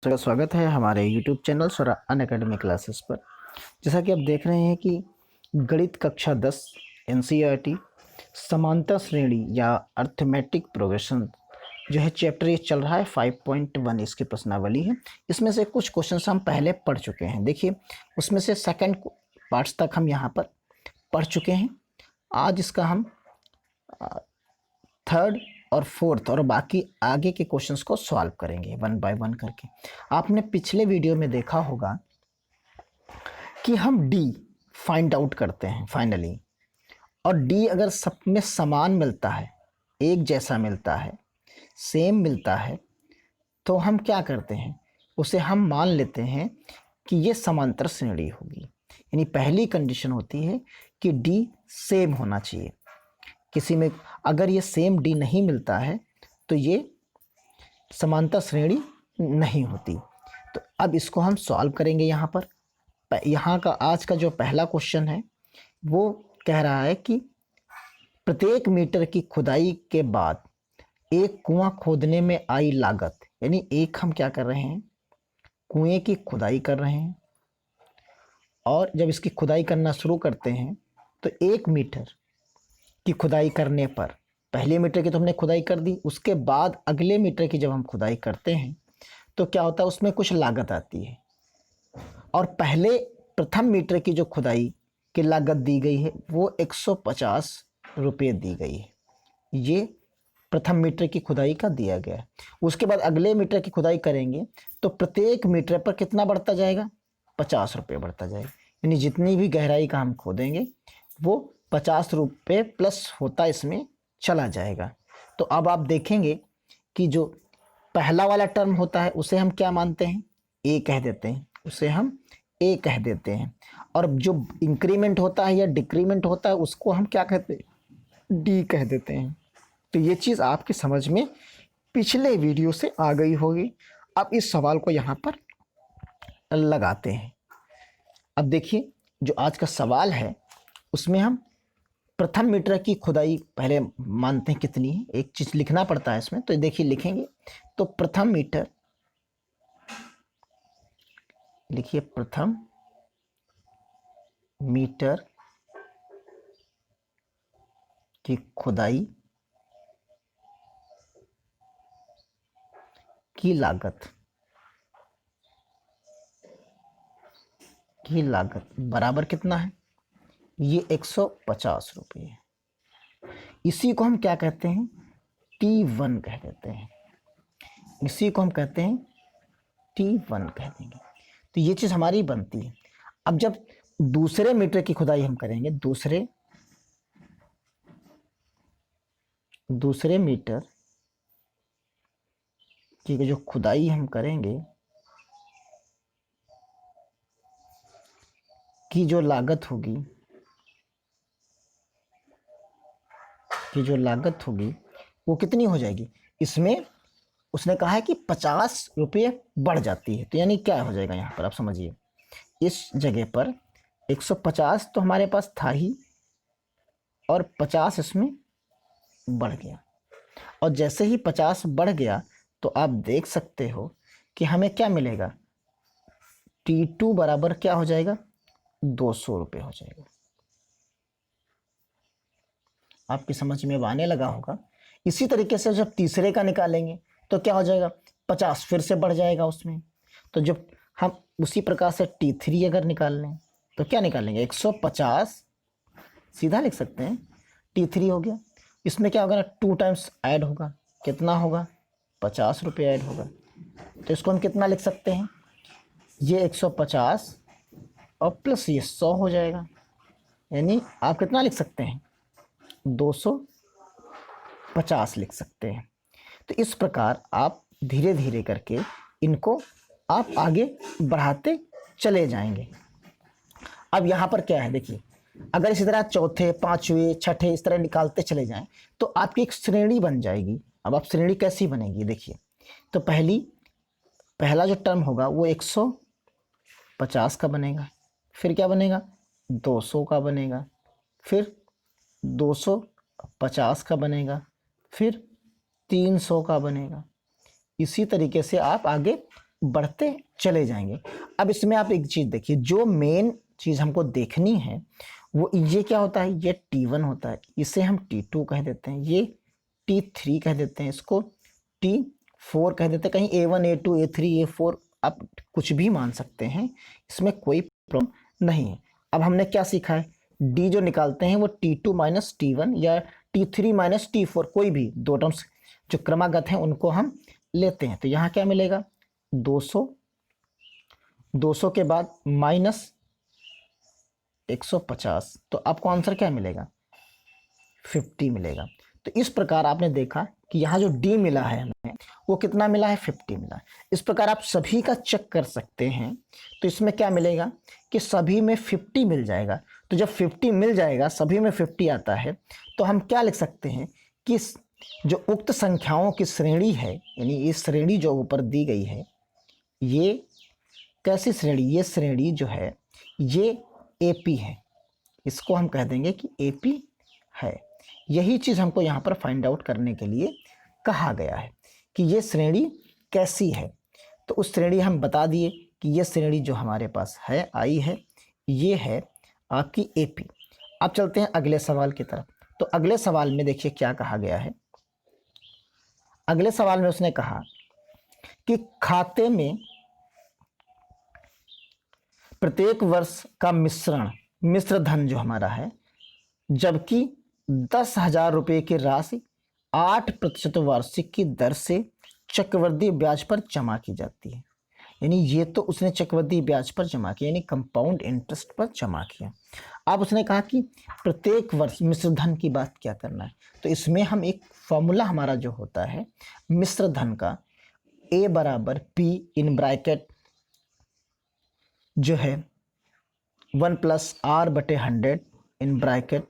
का स्वागत है हमारे YouTube चैनल स्वरा अनअकैडमी क्लासेस पर। जैसा कि आप देख रहे हैं कि गणित कक्षा 10 NCERT समांतर श्रेणी या अर्थमेटिक प्रोग्रेशन जो है चैप्टर ये चल रहा है 5.1 इसकी प्रश्नावली है। इसमें से कुछ क्वेश्चंस हम पहले पढ़ चुके हैं। देखिए उसमें से सेकंड पार्ट्स तक हम यहाँ पर पढ़ चुके हैं। आज इसका हम थर्ड और फोर्थ और बाकी आगे के क्वेश्चंस को सॉल्व करेंगे वन बाय वन करके। आपने पिछले वीडियो में देखा होगा कि हम डी फाइंड आउट करते हैं फाइनली, और डी अगर सब में समान मिलता है, एक जैसा मिलता है, सेम मिलता है, तो हम क्या करते हैं, उसे हम मान लेते हैं कि ये समांतर श्रेणी होगी। यानी पहली कंडीशन होती है कि डी सेम होना चाहिए। किसी में अगर ये सेम डी नहीं मिलता है तो ये समांतर श्रेणी नहीं होती। तो अब इसको हम सॉल्व करेंगे। यहाँ का आज का जो पहला क्वेश्चन है वो कह रहा है कि प्रत्येक मीटर की खुदाई के बाद एक कुआं खोदने में आई लागत, यानी एक हम क्या कर रहे हैं, कुएं की खुदाई कर रहे हैं, और जब इसकी खुदाई करना शुरू करते हैं तो 1 मीटर की खुदाई करने पर, पहले मीटर की तो हमने खुदाई कर दी, उसके बाद अगले मीटर की जब हम खुदाई करते हैं तो क्या होता है, उसमें कुछ लागत आती है। और प्रथम मीटर की जो खुदाई की लागत दी गई है वो 150 रुपये दी गई है। ये प्रथम मीटर की खुदाई का दिया गया है। उसके बाद अगले मीटर की खुदाई करेंगे तो प्रत्येक मीटर पर कितना बढ़ता जाएगा, 50 रुपये बढ़ता जाएगा। यानी जितनी भी गहराई का हम खोदेंगे वो 50 रुपये प्लस होता इसमें चला जाएगा। तो अब आप देखेंगे कि जो पहला वाला टर्म होता है उसे हम क्या मानते हैं, ए कह देते हैं, उसे हम ए कह देते हैं। और जो इंक्रीमेंट होता है या डिक्रीमेंट होता है उसको हम क्या कहते हैं, डी कह देते हैं। तो ये चीज़ आपके समझ में पिछले वीडियो से आ गई होगी। अब इस सवाल को यहाँ पर लगाते हैं। अब देखिए जो आज का सवाल है उसमें हम प्रथम मीटर की खुदाई पहले मानते हैं कितनी है, एक चीज लिखना पड़ता है इसमें। तो देखिए लिखेंगे तो प्रथम मीटर, लिखिए प्रथम मीटर की खुदाई की लागत बराबर कितना है, ये 150 रुपये है। इसी को हम क्या कहते हैं, T1 कह देते हैं। इसी को हम कहते हैं T1 कह देंगे। तो ये चीज़ हमारी बनती है। अब जब दूसरे मीटर की खुदाई हम करेंगे, दूसरे मीटर की जो खुदाई हम करेंगे की जो लागत होगी वो कितनी हो जाएगी, इसमें उसने कहा है कि 50 रुपये बढ़ जाती है। तो यानी क्या हो जाएगा, यहाँ पर आप समझिए, इस जगह पर 150 तो हमारे पास था ही और 50 इसमें बढ़ गया। और जैसे ही 50 बढ़ गया तो आप देख सकते हो कि हमें क्या मिलेगा, T2 बराबर क्या हो जाएगा, 200 रुपये हो जाएगा। आपकी समझ में अब आने लगा होगा। इसी तरीके से जब तीसरे का निकालेंगे तो क्या हो जाएगा, 50 फिर से बढ़ जाएगा उसमें। तो जब हम उसी प्रकार से T3 अगर निकाल लें तो क्या निकालेंगे, 150 सीधा लिख सकते हैं, T3 हो गया। इसमें क्या होगा ना, 2 टाइम्स ऐड होगा, कितना होगा, 50 रुपये ऐड होगा। तो इसको हम कितना लिख सकते हैं, ये 150 और प्लस ये 100 हो जाएगा। यानी आप कितना लिख सकते हैं, 250 लिख सकते हैं। तो इस प्रकार आप धीरे धीरे करके इनको आप आगे बढ़ाते चले जाएंगे। अब यहाँ पर क्या है, देखिए अगर इसी तरह चौथे, पांचवे, छठे इस तरह निकालते चले जाएं तो आपकी एक श्रेणी बन जाएगी। अब आप श्रेणी कैसी बनेगी, देखिए तो पहला जो टर्म होगा वो 150 का बनेगा, फिर क्या बनेगा, 200 का बनेगा, फिर 250 का बनेगा, फिर 300 का बनेगा। इसी तरीके से आप आगे बढ़ते चले जाएंगे। अब इसमें आप एक चीज़ देखिए, जो मेन चीज़ हमको देखनी है वो ये क्या होता है, ये T1 होता है, इसे हम T2 कह देते हैं, ये T3 कह देते हैं, इसको T4 कह देते हैं, कहीं A1 A2 A3 A4 आप कुछ भी मान सकते हैं, इसमें कोई प्रॉब्लम नहीं है। अब हमने क्या सीखा है, डी जो निकालते हैं वो T2 माइनस T1 या T3 माइनस T4, कोई भी दो टर्म्स जो क्रमागत हैं उनको हम लेते हैं। तो यहाँ क्या मिलेगा, 200, 200 के बाद माइनस 150, तो आपको आंसर क्या मिलेगा, 50 मिलेगा। तो इस प्रकार आपने देखा कि यहाँ जो डी मिला है हमें वो कितना मिला है, 50 मिला है। इस प्रकार आप सभी का चेक कर सकते हैं। तो इसमें क्या मिलेगा कि सभी में 50 मिल जाएगा। तो जब 50 मिल जाएगा, सभी में 50 आता है, तो हम क्या लिख सकते हैं कि जो उक्त संख्याओं की श्रेणी है, यानी ये श्रेणी जो ऊपर दी गई है, ये कैसी श्रेणी, ये श्रेणी जो है ये एपी है, इसको हम कह देंगे कि एपी है। यही चीज़ हमको यहाँ पर फाइंड आउट करने के लिए कहा गया है कि ये श्रेणी कैसी है। तो उस श्रेणी हम बता दिए कि ये श्रेणी जो हमारे पास है आई है, ये है आपकी एपी। अब चलते हैं अगले सवाल की तरफ। तो अगले सवाल में देखिए क्या कहा गया है। अगले सवाल में उसने कहा कि खाते में प्रत्येक वर्ष का मिश्र धन जो हमारा है, जबकि 10,000 रुपये की राशि 8% वार्षिक की दर से चक्रवृद्धि ब्याज पर जमा की जाती है। यानी ये तो उसने चक्रवृद्धि ब्याज पर जमा किया, यानी कंपाउंड इंटरेस्ट पर जमा किया। अब उसने कहा कि प्रत्येक वर्ष मिश्र धन की बात क्या करना है। तो इसमें हम एक फॉर्मूला हमारा जो होता है मिश्र धन का, ए बराबर पी इन ब्रैकेट जो है 1 प्लस आर बटे 100 इन ब्रैकेट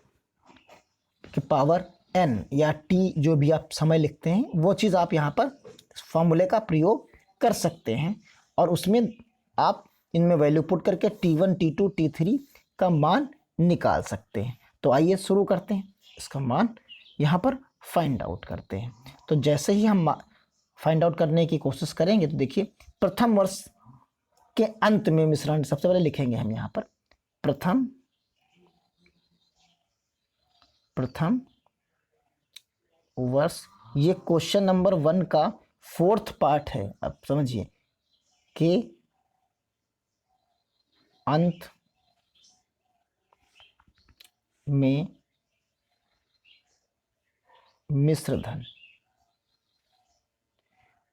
की पावर n, या t जो भी आप समय लिखते हैं वो चीज़ आप यहाँ पर फॉर्मूले का प्रयोग कर सकते हैं, और उसमें आप इनमें वैल्यू पुट करके T1 T2 T3 का मान निकाल सकते हैं। तो आइए शुरू करते हैं, इसका मान यहाँ पर फाइंड आउट करते हैं। तो जैसे ही हम फाइंड आउट करने की कोशिश करेंगे, तो देखिए प्रथम वर्ष के अंत में मिश्रण, सबसे पहले लिखेंगे हम यहाँ पर प्रथम वर्ष, ये क्वेश्चन नंबर 1 का 4th पार्ट है। अब समझिए के अंत में मिश्र धन,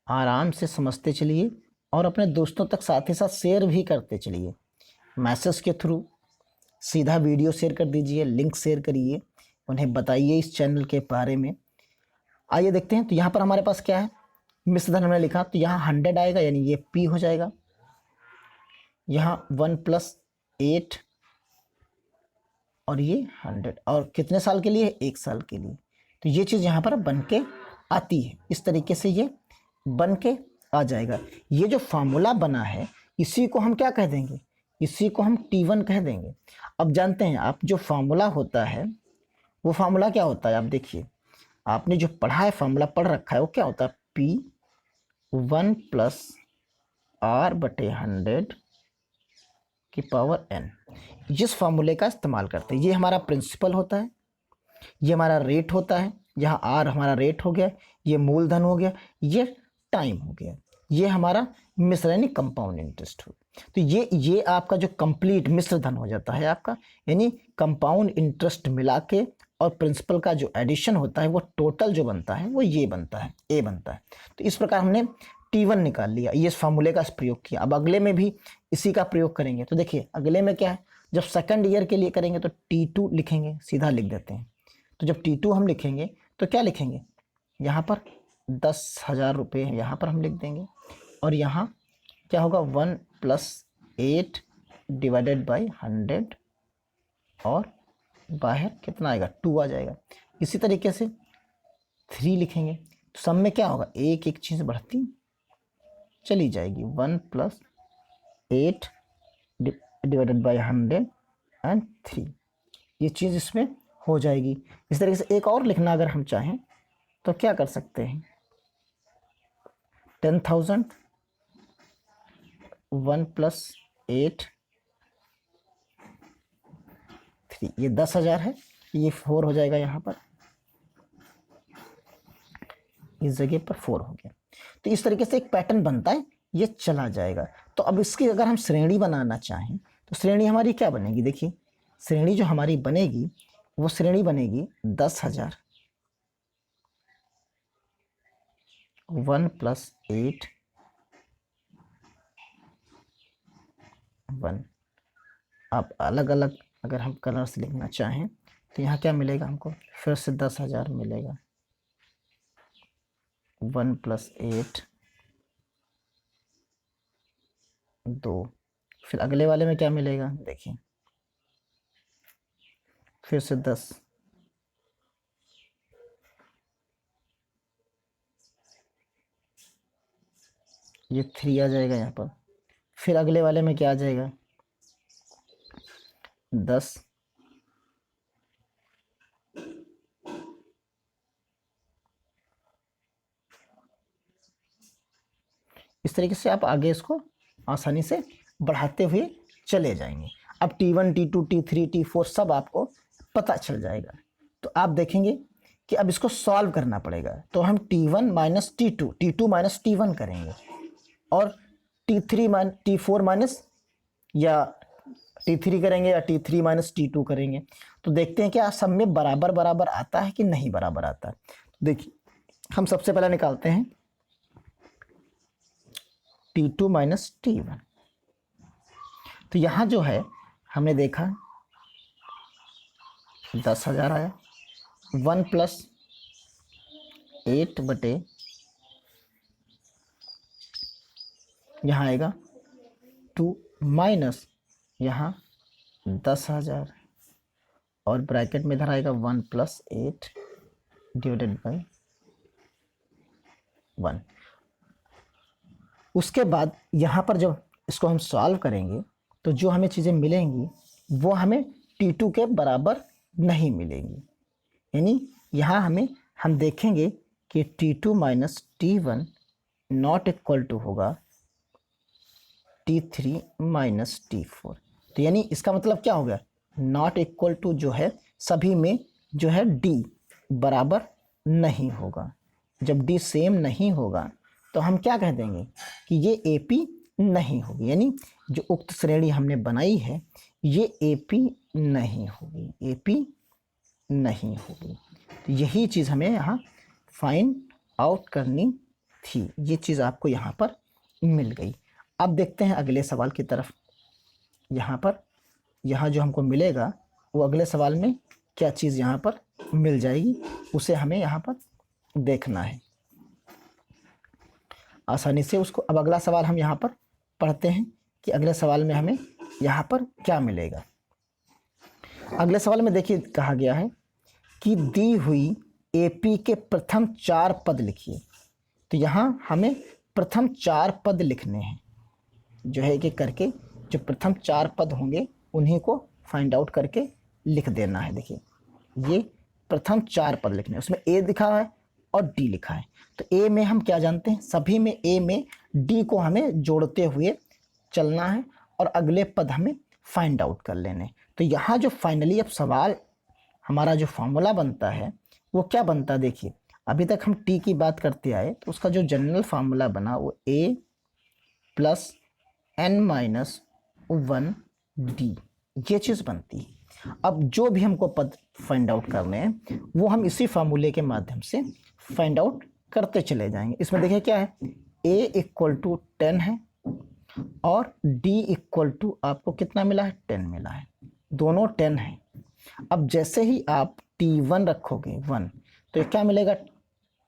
आराम से समझते चलिए और अपने दोस्तों तक साथ ही साथ शेयर भी करते चलिए, मैसेज के थ्रू सीधा वीडियो शेयर कर दीजिए, लिंक शेयर करिए, उन्हें बताइए इस चैनल के बारे में। आइए देखते हैं। तो यहाँ पर हमारे पास क्या है, मिश्र धन हमने लिखा, तो यहाँ 100 आएगा, यानी ये P हो जाएगा। यहाँ 1 प्लस 8 और ये 100, और कितने साल के लिए, 1 साल के लिए। तो ये चीज़ यहाँ पर बन के आती है, इस तरीके से ये बन के आ जाएगा। ये जो फार्मूला बना है इसी को हम क्या कह देंगे, इसी को हम T1 कह देंगे। अब जानते हैं आप, जो फार्मूला होता है वो फार्मूला क्या होता है, आप देखिए, आपने जो पढ़ा है, फार्मूला पढ़ रखा है, वो क्या होता है, P1 प्लस R बटे 100 की पावर n। जिस फार्मूले का इस्तेमाल करते हैं, ये हमारा प्रिंसिपल होता है, ये हमारा रेट होता है, यहाँ R हमारा रेट हो गया, ये मूलधन हो गया, ये टाइम हो गया, ये हमारा मिश्र यानी कंपाउंड इंटरेस्ट हो। तो ये आपका जो कंप्लीट मिश्र धन हो जाता है आपका, यानी कंपाउंड इंटरेस्ट मिला के और प्रिंसिपल का जो एडिशन होता है वो टोटल जो बनता है वो ये बनता है, ए बनता है। तो इस प्रकार हमने T1 निकाल लिया, ये इस फार्मूले का प्रयोग किया। अब अगले में भी इसी का प्रयोग करेंगे। तो देखिए अगले में क्या है, जब सेकंड ईयर के लिए करेंगे तो T2 लिखेंगे, सीधा लिख देते हैं। तो जब T2 हम लिखेंगे तो क्या लिखेंगे, यहाँ पर 10,000 रुपये यहाँ पर हम लिख देंगे, और यहाँ क्या होगा 1 प्लस 8 डिवाइडेड बाई 100, और बाहर कितना आएगा, 2 आ जाएगा। इसी तरीके से 3 लिखेंगे, तो सब में क्या होगा, एक एक चीज़ बढ़ती चली जाएगी, 1 प्लस 8 डिवाइडेड बाई 100 एंड 3, ये चीज़ इसमें हो जाएगी। इस तरीके से एक और लिखना अगर हम चाहें तो क्या कर सकते हैं, 10,000 1 + 8 3, ये 10,000 है, ये 4 हो जाएगा, यहाँ पर इस जगह पर 4 हो गया। तो इस तरीके से एक पैटर्न बनता है, ये चला जाएगा। तो अब इसकी अगर हम श्रेणी बनाना चाहें तो श्रेणी हमारी क्या बनेगी, देखिए श्रेणी जो हमारी बनेगी वो श्रेणी बनेगी 10,000, 1 + 8 1। अब अलग अलग अगर हम कलर से लिखना चाहें तो यहाँ क्या मिलेगा हमको, फिर से 10,000 मिलेगा, 1 + 8 2। फिर अगले वाले में क्या मिलेगा, देखिए फिर से 10, ये 3 आ जाएगा यहाँ पर। फिर अगले वाले में क्या आ जाएगा, 10, इस तरीके से आप आगे इसको आसानी से बढ़ाते हुए चले जाएंगे। अब T1 T2 T3 T4 सब आपको पता चल जाएगा। तो आप देखेंगे कि अब इसको सॉल्व करना पड़ेगा, तो हम T1 - T2 T2 - T1 करेंगे और T3 T4 माइनस या T3 करेंगे या T3 - T2 करेंगे। तो देखते हैं क्या सब में बराबर बराबर आता है कि नहीं बराबर आता है। देखिए हम सबसे पहले निकालते हैं T2 - T1। तो यहाँ जो है हमने देखा 10,000 आया, 1 + 8 बटे यहाँ आएगा 2 माइनस यहाँ 10,000 और ब्रैकेट में इधर आएगा 1 + 8 डिवाइडेड बाई 1। उसके बाद यहाँ पर जब इसको हम सॉल्व करेंगे तो जो हमें चीज़ें मिलेंगी वो हमें T2 के बराबर नहीं मिलेंगी, यानी यहाँ हम देखेंगे कि T2 - T1 not equal to होगा T3 - T4। तो यानी इसका मतलब क्या हो गया, नॉट इक्वल टू जो है सभी में जो है D बराबर नहीं होगा। जब D सेम नहीं होगा तो हम क्या कह देंगे कि ये AP नहीं होगी, यानी जो उक्त श्रेणी हमने बनाई है ये AP नहीं होगी, AP नहीं होगी। तो यही चीज़ हमें यहाँ फाइंड आउट करनी थी, ये चीज़ आपको यहाँ पर मिल गई। अब देखते हैं अगले सवाल की तरफ। यहाँ जो हमको मिलेगा वो अगले सवाल में क्या चीज़ यहाँ पर मिल जाएगी उसे हमें यहाँ पर देखना है आसानी से उसको। अब अगला सवाल हम यहाँ पर पढ़ते हैं कि अगले सवाल में हमें यहाँ पर क्या मिलेगा। अगले सवाल में देखिए कहा गया है कि दी हुई AP के प्रथम 4 पद लिखिए। तो यहाँ हमें प्रथम 4 पद लिखने हैं, जो है एक एक करके जो प्रथम 4 पद होंगे उन्हीं को फाइंड आउट करके लिख देना है। देखिए ये प्रथम 4 पद लिखने हैं, उसमें A लिखा है और D लिखा है। तो A में हम क्या जानते हैं, सभी में A में D को हमें जोड़ते हुए चलना है और अगले पद हमें फाइंड आउट कर लेने। तो यहाँ जो फाइनली अब सवाल हमारा जो फॉर्मूला बनता है वो क्या बनता है, देखिए अभी तक हम T की बात करते आए तो उसका जो जनरल फार्मूला बना वो A + n - 1 D, ये चीज़ बनती है। अब जो भी हमको पद फाइंड आउट करने हैं वो हम इसी फार्मूले के माध्यम से फाइंड आउट करते चले जाएंगे। इसमें देखिए क्या है, A = 10 है और D = आपको कितना मिला है, 10 मिला है, दोनों 10 हैं। अब जैसे ही आप T1 रखोगे 1 तो क्या मिलेगा,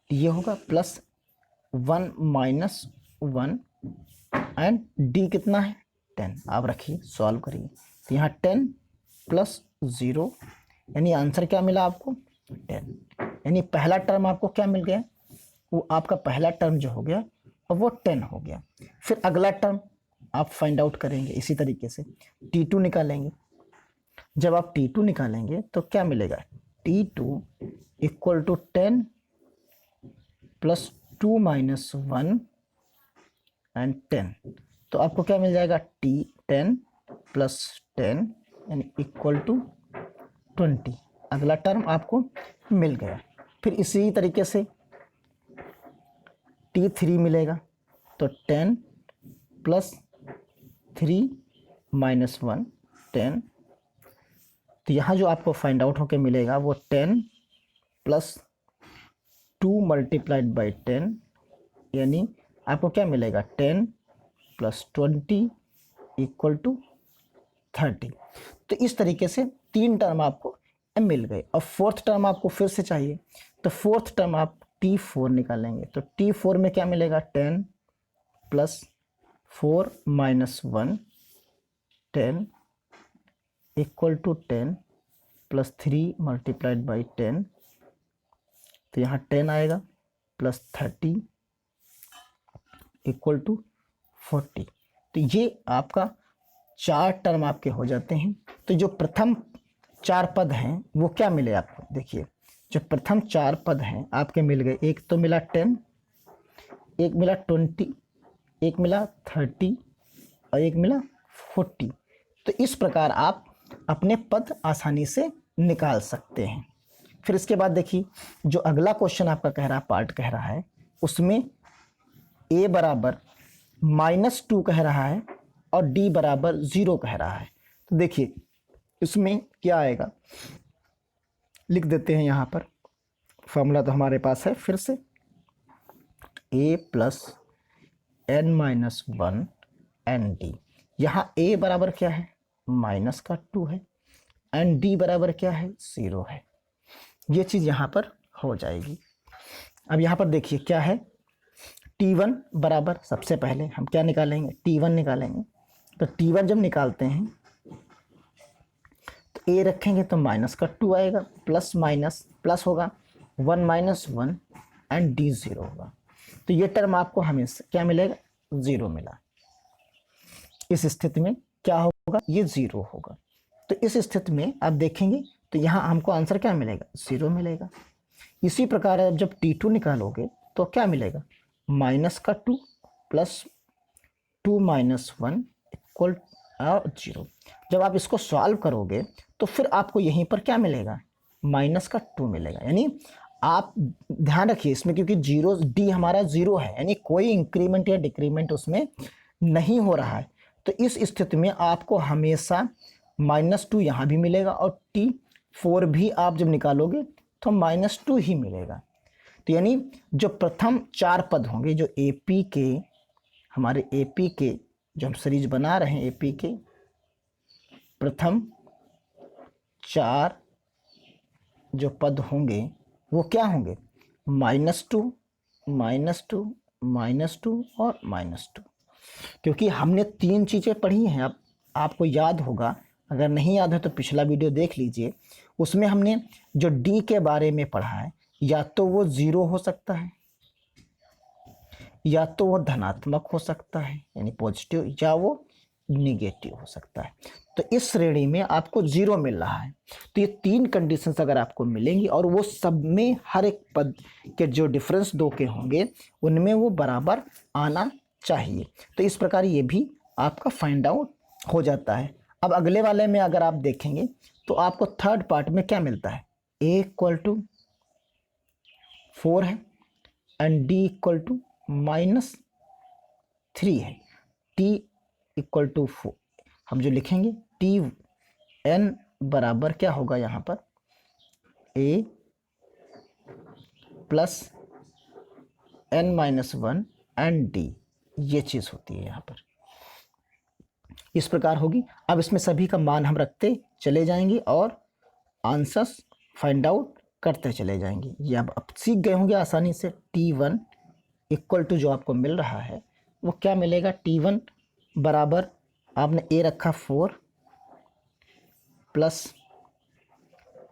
ये होगा +1 - 1 एंड D कितना है 10। आप रखिए सॉल्व करिए, तो यहाँ 10 + 0 यानी आंसर क्या मिला आपको 10। यानी पहला टर्म आपको क्या मिल गया, वो आपका पहला टर्म जो हो गया अब वो 10 हो गया। फिर अगला टर्म आप फाइंड आउट करेंगे इसी तरीके से, T2 निकालेंगे। जब आप T2 निकालेंगे तो क्या मिलेगा, T2 = 10 + 2 - 1 एंड 10। तो आपको क्या मिल जाएगा, T10 प्लस 10 यानी इक्वल टू 20। अगला टर्म आपको मिल गया। फिर इसी तरीके से T3 मिलेगा, तो 10 प्लस 3 माइनस 1 10। तो यहाँ जो आपको फाइंड आउट होके मिलेगा वो 10 प्लस 2 मल्टीप्लाइड बाई 10 यानी आपको क्या मिलेगा, 10 प्लस 20 इक्वल टू 30। तो इस तरीके से 3 टर्म आपको मिल गए। अब फोर्थ टर्म आपको फिर से चाहिए, तो फोर्थ टर्म आप T4 निकालेंगे। तो T4 में क्या मिलेगा, 10 plus 4 minus 1 10 equal to 10 plus 3 multiplied by 10। तो यहाँ 10 आएगा प्लस 30 इक्वल टू 40। तो ये आपका 4 टर्म आपके हो जाते हैं। तो जो प्रथम 4 पद हैं वो क्या मिले आपको, देखिए जो प्रथम 4 पद हैं आपके मिल गए। एक तो मिला 10, एक मिला 20, एक मिला 30 और एक मिला 40। तो इस प्रकार आप अपने पद आसानी से निकाल सकते हैं। फिर इसके बाद देखिए जो अगला क्वेश्चन आपका कह रहा पार्ट कह रहा है, उसमें a बराबर -2 कह रहा है और d बराबर 0 कह रहा है। तो देखिए इसमें क्या आएगा, लिख देते हैं यहाँ पर। फॉर्मूला तो हमारे पास है, फिर से a plus n minus 1 n d. यहाँ a बराबर क्या है, -2 है, एंड d बराबर क्या है, 0 है। ये चीज़ यहाँ पर हो जाएगी। अब यहाँ पर देखिए क्या है, T1 बराबर, सबसे पहले हम क्या निकालेंगे, T1 निकालेंगे। तो T1 जब निकालते हैं तो a रखेंगे तो -2 आएगा, प्लस माइनस प्लस होगा 1 माइनस 1 एंड d 0 होगा। तो ये टर्म आपको हमेशा क्या मिलेगा, 0 मिला। इस स्थिति में क्या होगा, ये 0 होगा। तो इस स्थिति में आप देखेंगे तो यहाँ हमको आंसर क्या मिलेगा, 0 मिलेगा। इसी प्रकार अब जब T2 निकालोगे तो क्या मिलेगा, -2 प्लस 2 माइनस 1 इक्वल 0। जब आप इसको सॉल्व करोगे तो फिर आपको यहीं पर क्या मिलेगा, -2 मिलेगा। यानी आप ध्यान रखिए इसमें, क्योंकि d हमारा 0 है, यानी कोई इंक्रीमेंट या डिक्रीमेंट उसमें नहीं हो रहा है। तो इस स्थिति में आपको हमेशा -2 यहाँ भी मिलेगा और T4 भी आप जब निकालोगे तो -2 ही मिलेगा। तो यानी जो प्रथम 4 पद होंगे, जो AP के, हमारे AP के जो हम सीरीज बना रहे हैं, AP के प्रथम 4 जो पद होंगे वो क्या होंगे, -2 -2 -2 और -2। क्योंकि हमने 3 चीज़ें पढ़ी हैं। अब आपको याद होगा, अगर नहीं याद है तो पिछला वीडियो देख लीजिए, उसमें हमने जो D के बारे में पढ़ा है, या तो वो 0 हो सकता है, या तो वो धनात्मक हो सकता है यानी पॉजिटिव, या वो निगेटिव हो सकता है। तो इस श्रेणी में आपको 0 मिल रहा है। तो ये 3 कंडीशंस अगर आपको मिलेंगी और वो सब में हर एक पद के जो डिफरेंस 2 के होंगे उनमें वो बराबर आना चाहिए। तो इस प्रकार ये भी आपका फाइंड आउट हो जाता है। अब अगले वाले में अगर आप देखेंगे तो आपको थर्ड पार्ट में क्या मिलता है, a इक्वल टू 4 है एंड d इक्वल टू -3 है, t इक्वल टू 4 हम जो लिखेंगे, T n बराबर क्या होगा यहाँ पर, a plus n minus 1 and d, ये चीज़ होती है यहाँ पर, इस प्रकार होगी। अब इसमें सभी का मान हम रखते चले जाएंगे और आंसर्स फाइंड आउट करते चले जाएंगे। ये अब सीख गए होंगे आसानी से। T1 इक्वल टू जो आपको मिल रहा है वो क्या मिलेगा, T1 बराबर आपने a रखा 4 प्लस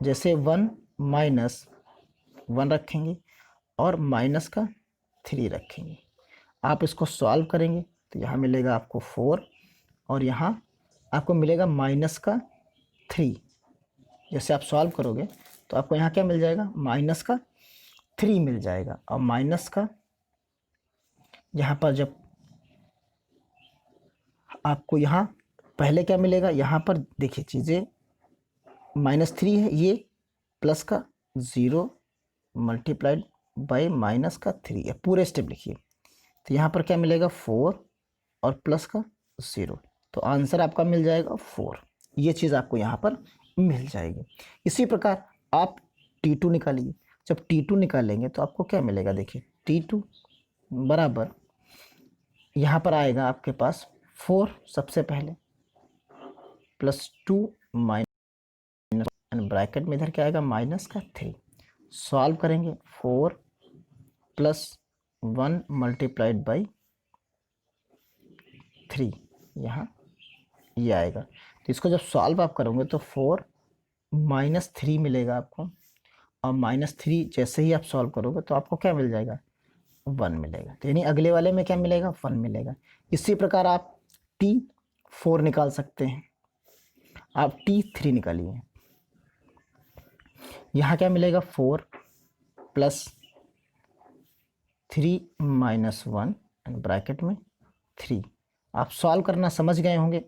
जैसे 1 माइनस 1 रखेंगे और माइनस का 3 रखेंगे। आप इसको सॉल्व करेंगे तो यहाँ मिलेगा आपको 4 और यहाँ आपको मिलेगा माइनस का 3। जैसे आप सॉल्व करोगे तो आपको यहाँ क्या मिल जाएगा, माइनस का 3 मिल जाएगा। और माइनस का यहाँ पर जब आपको यहाँ पहले क्या मिलेगा, यहाँ पर देखिए चीज़ें -3 है, ये प्लस का 0 मल्टीप्लाइड बाई माइनस का 3 है, पूरे स्टेप लिखिए। तो यहाँ पर क्या मिलेगा 4 और प्लस का 0, तो आंसर आपका मिल जाएगा 4। ये चीज़ आपको यहाँ पर मिल जाएगी। इसी प्रकार आप T2 निकालिए। जब T2 निकालेंगे तो आपको क्या मिलेगा, देखिए T2 बराबर यहाँ पर आएगा आपके पास 4 सबसे पहले प्लस 2 माइनस, ब्रैकेट में इधर क्या आएगा माइनस का 3। सॉल्व करेंगे 4 प्लस 1 मल्टीप्लाइड बाई 3, यहाँ ये आएगा। तो इसको जब सॉल्व आप करोगे तो 4 -3 मिलेगा आपको, और -3 जैसे ही आप सॉल्व करोगे तो आपको क्या मिल जाएगा 1 मिलेगा। तो यानी अगले वाले में क्या मिलेगा 1 मिलेगा। इसी प्रकार आप T4 निकाल सकते हैं। आप T3 निकालिए। यहाँ क्या मिलेगा 4 प्लस 3 माइनस 1 एंड ब्रैकेट में 3। आप सॉल्व करना समझ गए होंगे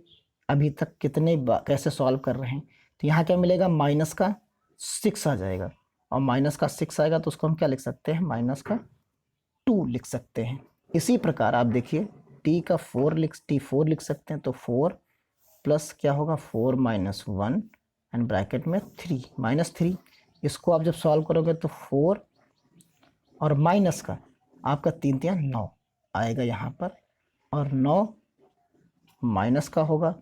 अभी तक कितने कैसे सॉल्व कर रहे हैं। तो यहाँ क्या मिलेगा माइनस का 6 आ जाएगा, और माइनस का 6 आएगा तो उसको हम क्या लिख सकते हैं माइनस का 2 लिख सकते हैं। इसी प्रकार आप देखिए T4 लिख सकते हैं। तो 4 प्लस क्या होगा 4 माइनस 1 एंड ब्रैकेट में 3 -3। इसको आप जब सॉल्व करोगे तो 4 और माइनस का आपका 3 3 9 आएगा यहाँ पर, और 9 माइनस का होगा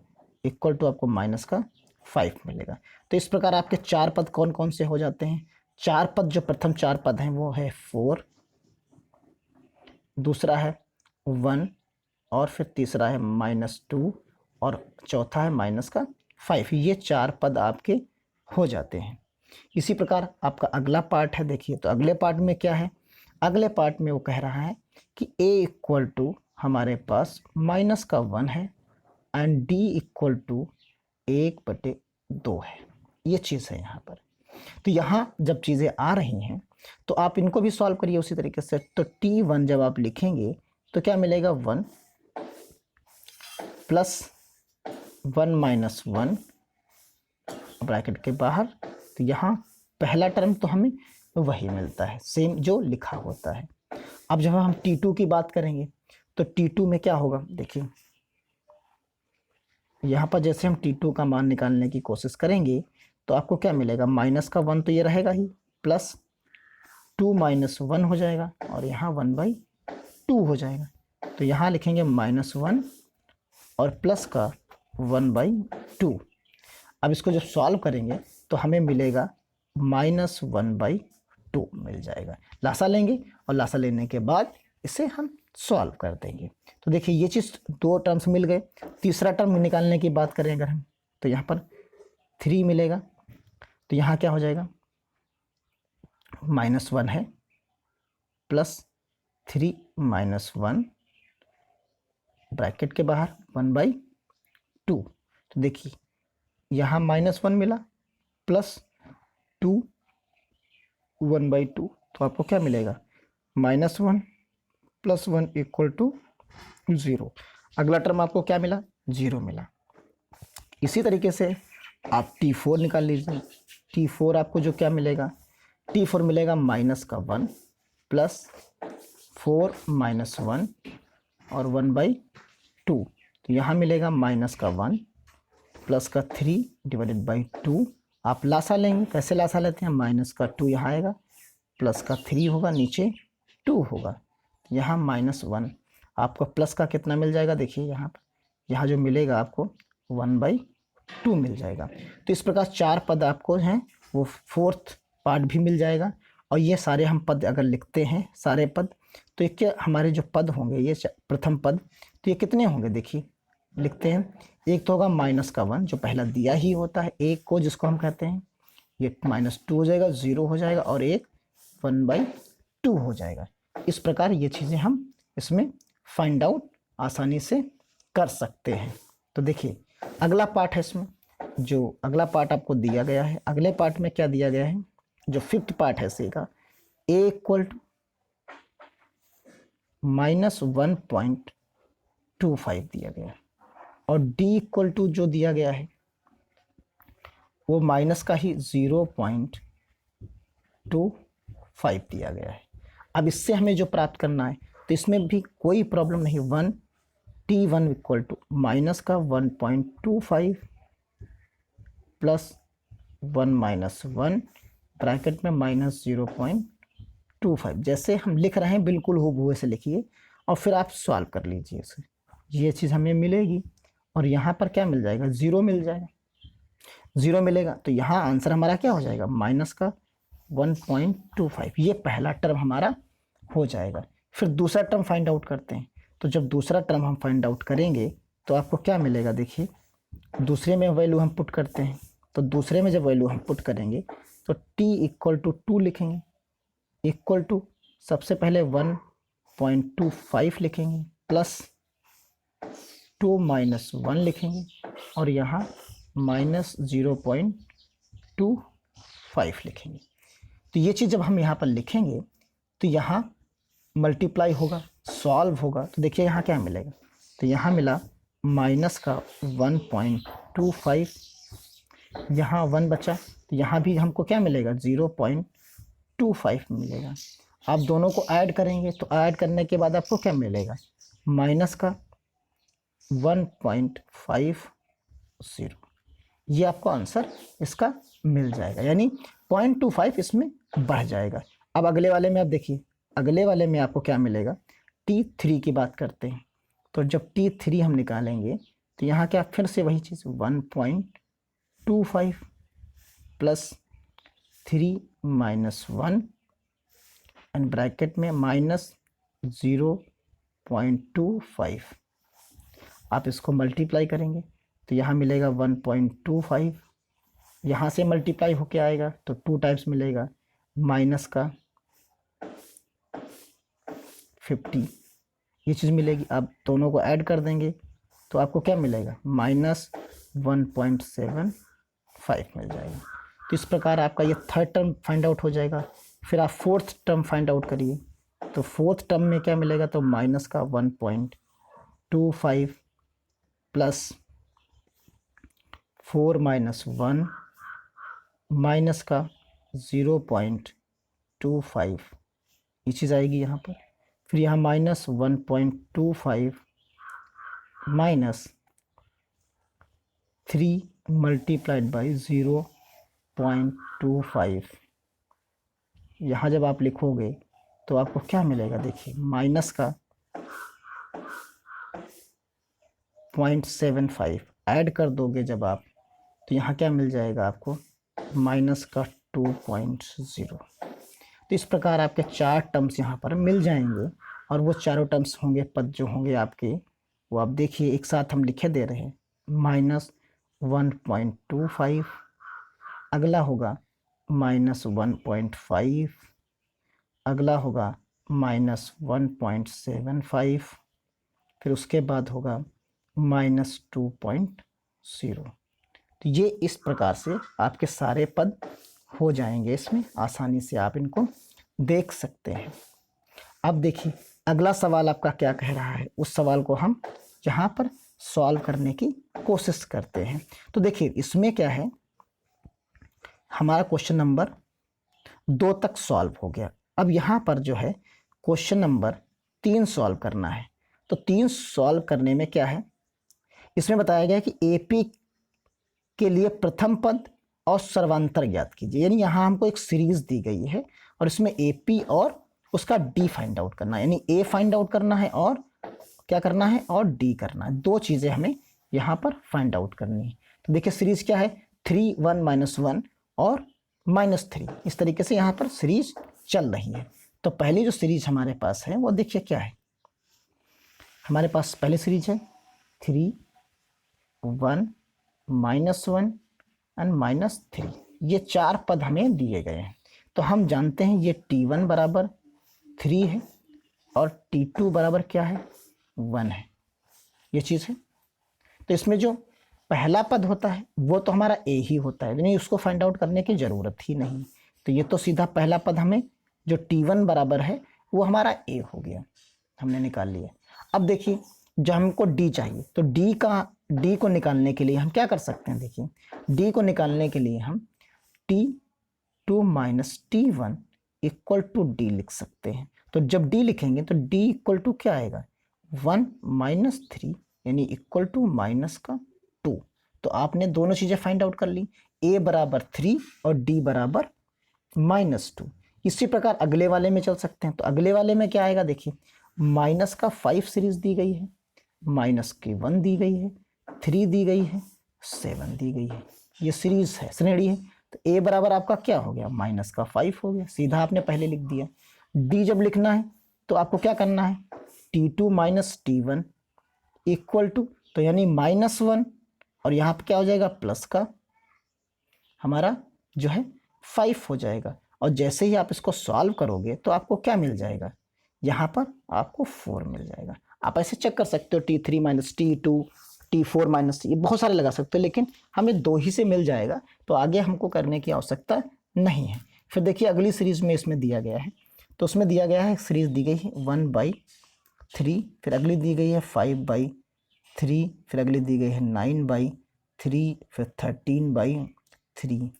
इक्वल टू आपको माइनस का 5 मिलेगा। तो इस प्रकार आपके 4 पद कौन कौन से हो जाते हैं। 4 पद, जो प्रथम 4 पद हैं वो है 4, दूसरा है 1, और फिर तीसरा है -2, और चौथा है माइनस का 5। ये 4 पद आपके हो जाते हैं। इसी प्रकार आपका अगला पार्ट है, देखिए तो अगले पार्ट में क्या है। अगले पार्ट में वो कह रहा है कि a इक्वल टू हमारे पास माइनस का 1 है एंड d इक्वल टू 1/2 है। ये चीज़ है यहाँ पर। तो यहाँ जब चीज़ें आ रही हैं तो आप इनको भी सॉल्व करिए उसी तरीके से। तो T1 जब आप लिखेंगे तो क्या मिलेगा 1 प्लस 1 माइनस 1 ब्रैकेट के बाहर। तो यहाँ पहला टर्म तो हमें वही मिलता है, सेम जो लिखा होता है। अब जब हम T2 की बात करेंगे तो T2 में क्या होगा, देखिए यहाँ पर जैसे हम T2 का मान निकालने की कोशिश करेंगे तो आपको क्या मिलेगा माइनस का 1 तो ये रहेगा ही, प्लस 2 माइनस 1 हो जाएगा, और यहाँ 1/2 हो जाएगा। तो यहाँ लिखेंगे -1 और प्लस का 1/2। अब इसको जब सॉल्व करेंगे तो हमें मिलेगा -1/2 मिल जाएगा। लासा लेंगे और लासा लेने के बाद इसे हम सॉल्व कर देंगे। तो देखिए ये चीज़ 2 टर्म्स मिल गए। तीसरा टर्म निकालने की बात करें अगर हम, तो यहाँ पर 3 मिलेगा। तो यहाँ क्या हो जाएगा -1 है प्लस 3 माइनस 1 ब्रैकेट के बाहर 1/2। तो देखिए यहाँ -1 मिला प्लस 2 1/2, तो आपको क्या मिलेगा -1 प्लस 1 इक्वल टू 0। अगला टर्म आपको क्या मिला 0 मिला। इसी तरीके से आप T4 निकाल लीजिए। T4 आपको जो क्या मिलेगा, T4 मिलेगा -1 प्लस 4 माइनस 1 और 1/2। तो यहाँ मिलेगा -1 प्लस का 3 डिवाइडेड बाई 2। आप लासा लेंगे, कैसे लासा लेते हैं, -2 यहाँ आएगा, प्लस का 3 होगा, नीचे 2 होगा, यहाँ -1। आपको प्लस का कितना मिल जाएगा, देखिए यहाँ पर, यहाँ जो मिलेगा आपको 1/2 मिल जाएगा। तो इस प्रकार 4 पद आपको हैं, वो 4th पार्ट भी मिल जाएगा। और ये सारे हम पद अगर लिखते हैं सारे पद, तो ये क्या हमारे जो पद होंगे, ये प्रथम पद, तो ये कितने होंगे, देखिए लिखते हैं। एक तो होगा -1 जो पहला दिया ही होता है, एक को जिसको हम कहते हैं, ये -2 हो जाएगा, 0 हो जाएगा, और एक 1/2 हो जाएगा। इस प्रकार ये चीज़ें हम इसमें फाइंड आउट आसानी से कर सकते हैं। तो देखिए अगला पार्ट है, इसमें जो अगला पार्ट आपको दिया गया है, अगले पार्ट में क्या दिया गया है, जो 5th पार्ट है सी का, a इक्वल टू -1.25 दिया गया है। और डी इक्वल टू जो दिया गया है वो माइनस का ही 0.25 दिया गया है। अब इससे हमें जो प्राप्त करना है तो इसमें भी कोई प्रॉब्लम नहीं, T1 इक्वल टू माइनस का 1.25 प्लस 1 माइनस 1 ब्रैकेट में माइनस 0.25। जैसे हम लिख रहे हैं बिल्कुल हूबहू ऐसे लिखिए और फिर आप सॉल्व कर लीजिए इसे, ये चीज़ हमें मिलेगी और यहाँ पर क्या मिल जाएगा, 0 मिल जाएगा। 0 मिलेगा तो यहाँ आंसर हमारा क्या हो जाएगा, माइनस का 1.25। ये पहला टर्म हमारा हो जाएगा। फिर दूसरा टर्म फाइंड आउट करते हैं। तो जब दूसरा टर्म हम फाइंड आउट करेंगे तो आपको क्या मिलेगा, देखिए दूसरे में वैल्यू हम पुट करते हैं। तो दूसरे में जब वैल्यू हम पुट करेंगे तो t इक्वल टू 2 लिखेंगे, इक्वल टू सबसे पहले 1.25 लिखेंगे प्लस 2 माइनस 1 लिखेंगे और यहाँ माइनस 0.25 लिखेंगे। तो ये चीज़ जब हम यहाँ पर लिखेंगे तो यहाँ मल्टीप्लाई होगा, सॉल्व होगा, तो देखिए यहाँ क्या मिलेगा, तो यहाँ मिला माइनस का 1.25, यहाँ 1 बचा तो यहाँ भी हमको क्या मिलेगा, 0.25 मिलेगा। आप दोनों को ऐड करेंगे तो ऐड करने के बाद आपको क्या मिलेगा, माइनस का 1.50। ये आपको आंसर इसका मिल जाएगा, यानी 0.25 इसमें बढ़ जाएगा। अब अगले वाले में आप देखिए, अगले वाले में आपको क्या मिलेगा, T3 की बात करते हैं। तो जब T3 हम निकालेंगे तो यहाँ क्या फिर से वही चीज़ 1.25 प्लस 3 माइनस 1 एंड ब्रैकेट में माइनस 0.25। आप इसको मल्टीप्लाई करेंगे तो यहाँ मिलेगा 1.25, यहाँ से मल्टीप्लाई होके आएगा तो 2 टाइम्स मिलेगा, माइनस का 50 ये चीज़ मिलेगी। आप दोनों को ऐड कर देंगे तो आपको क्या मिलेगा, माइनस 1.75 मिल जाएगा। तो इस प्रकार आपका ये थर्ड टर्म फाइंड आउट हो जाएगा। फिर आप फोर्थ टर्म फाइंड आउट करिए, तो फोर्थ टर्म में क्या मिलेगा, तो माइनस का 1.25 प्लस 4 माइनस 1 माइनस का 0.25 ये चीज़ आएगी यहाँ पर। फिर यहाँ माइनस 1.25 माइनस 3 मल्टीप्लाइड बाई 0.25। यहाँ जब आप लिखोगे तो आपको क्या मिलेगा, देखिए माइनस का 0.75 ऐड कर दोगे जब आप तो यहाँ क्या मिल जाएगा आपको, माइनस का 2.0। तो इस प्रकार आपके 4 टर्म्स यहाँ पर मिल जाएंगे और वो चारों टर्म्स होंगे, पद जो होंगे आपके वो आप देखिए एक साथ हम लिखे दे रहे हैं। माइनस 1.25, अगला होगा माइनस 1.5, अगला होगा माइनस 1.75, फिर उसके बाद होगा माइनस 2.0। तो ये इस प्रकार से आपके सारे पद हो जाएंगे, इसमें आसानी से आप इनको देख सकते हैं। अब देखिए अगला सवाल आपका क्या कह रहा है, उस सवाल को हम यहाँ पर सॉल्व करने की कोशिश करते हैं। तो देखिए इसमें क्या है, हमारा क्वेश्चन नंबर 2 तक सॉल्व हो गया। अब यहाँ पर जो है क्वेश्चन नंबर 3 सॉल्व करना है। तो 3 सॉल्व करने में क्या है, इसमें बताया गया कि AP के लिए प्रथम पद और सर्वांतर ज्ञात कीजिए। यानी यहाँ हमको एक सीरीज दी गई है और इसमें AP और उसका D फाइंड आउट करना है, यानी A फाइंड आउट करना है और क्या करना है, और D करना है। 2 चीज़ें हमें यहाँ पर फाइंड आउट करनी है। तो देखिए सीरीज क्या है, 3 1 माइनस 1 और -3, इस तरीके से यहाँ पर सीरीज चल रही है। तो पहली जो सीरीज हमारे पास है वो देखिए क्या है, हमारे पास पहली सीरीज है 3 1 -1 एंड -3। ये 4 पद हमें दिए गए हैं। तो हम जानते हैं ये T1 बराबर 3 है और T2 बराबर क्या है, 1 है, ये चीज़ है। तो इसमें जो पहला पद होता है वो तो हमारा A ही होता है, यानी उसको फाइंड आउट करने की ज़रूरत ही नहीं। तो ये तो सीधा पहला पद हमें जो T1 बराबर है वो हमारा A हो गया, हमने निकाल लिया। अब देखिए जो हमको डी चाहिए, तो डी को निकालने के लिए हम क्या कर सकते हैं, देखिए डी को निकालने के लिए हम T2 minus T1 equal to D लिख सकते हैं। तो जब डी लिखेंगे तो डी इक्वल टू क्या आएगा, 1 माइनस 3 यानी इक्वल टू माइनस का 2। तो आपने दोनों चीज़ें फाइंड आउट कर ली, a बराबर 3 और d बराबर -2। इसी प्रकार अगले वाले में चल सकते हैं। तो अगले वाले में क्या आएगा, देखिए माइनस का 5 सीरीज दी गई है, माइनस की 1 दी गई है, 3 दी गई है, 7 दी गई है, ये सीरीज है, श्रेणी है। तो a बराबर आपका क्या हो गया, माइनस का 5 हो गया, सीधा आपने पहले लिख दिया। d जब लिखना है तो आपको क्या करना है, T2 minus T1 equal to, तो यानी -1 और यहाँ पे क्या हो जाएगा, प्लस का हमारा जो है 5 हो जाएगा। और जैसे ही आप इसको सॉल्व करोगे तो आपको क्या मिल जाएगा, यहाँ पर आपको 4 मिल जाएगा। आप ऐसे चेक कर सकते हो T3 minus T2, T4 minus, ये बहुत सारे लगा सकते हो, लेकिन हमें 2 ही से मिल जाएगा, तो आगे हमको करने की आवश्यकता नहीं है। फिर देखिए अगली सीरीज में इसमें दिया गया है, तो उसमें दिया गया है सीरीज दी गई है 1/3, फिर अगली दी गई है 5/3, फिर अगली दी गई है 9/3, फिर 13/3।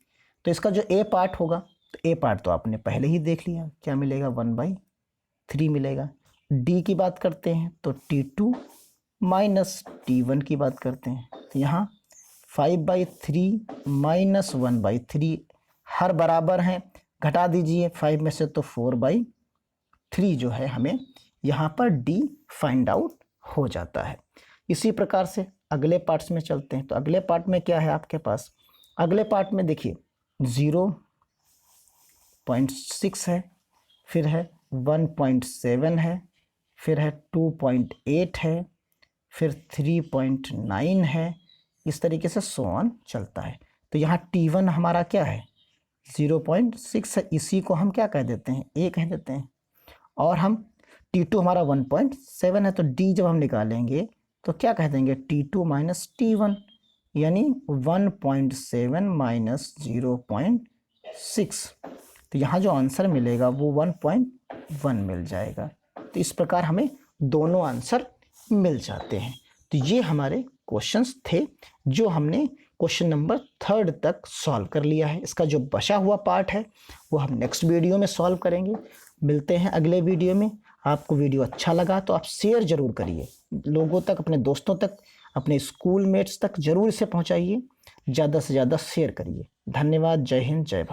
तो इसका जो ए पार्ट होगा, तो ए पार्ट तो आपने पहले ही देख लिया, क्या मिलेगा, 1/3 मिलेगा। डी की बात करते हैं तो T2 माइनस T1 की बात करते हैं, तो यहाँ 5/3 माइनस 1/3 हर बराबर हैं, घटा दीजिए 5 में से तो 4/3 जो है हमें यहाँ पर डी फाइंड आउट हो जाता है। इसी प्रकार से अगले पार्ट्स में चलते हैं। तो अगले पार्ट में क्या है आपके पास, अगले पार्ट में देखिए 0.6 है, फिर है 1.7 है, फिर है 2.8 है, फिर 3.9 है, इस तरीके से सो ऑन चलता है। तो यहाँ T1 हमारा क्या है, 0.6 है, इसी को हम क्या कह देते हैं, ए कह देते हैं। और हम T2 हमारा 1.7 है, तो D जब हम निकालेंगे तो क्या कह देंगे, T2 माइनस T1 यानी 1.7 माइनस 0.6। तो यहाँ जो आंसर मिलेगा वो 1.1 मिल जाएगा। तो इस प्रकार हमें दोनों आंसर मिल जाते हैं। तो ये हमारे क्वेश्चंस थे जो हमने क्वेश्चन नंबर 3 तक सॉल्व कर लिया है। इसका जो बचा हुआ पार्ट है वो हम नेक्स्ट वीडियो में सॉल्व करेंगे। मिलते हैं अगले वीडियो में। आपको वीडियो अच्छा लगा तो आप शेयर ज़रूर करिए लोगों तक, अपने दोस्तों तक, अपने स्कूल मेट्स तक ज़रूर इसे पहुंचाइए, ज़्यादा से ज़्यादा शेयर करिए। धन्यवाद। जय हिंद, जय भारत।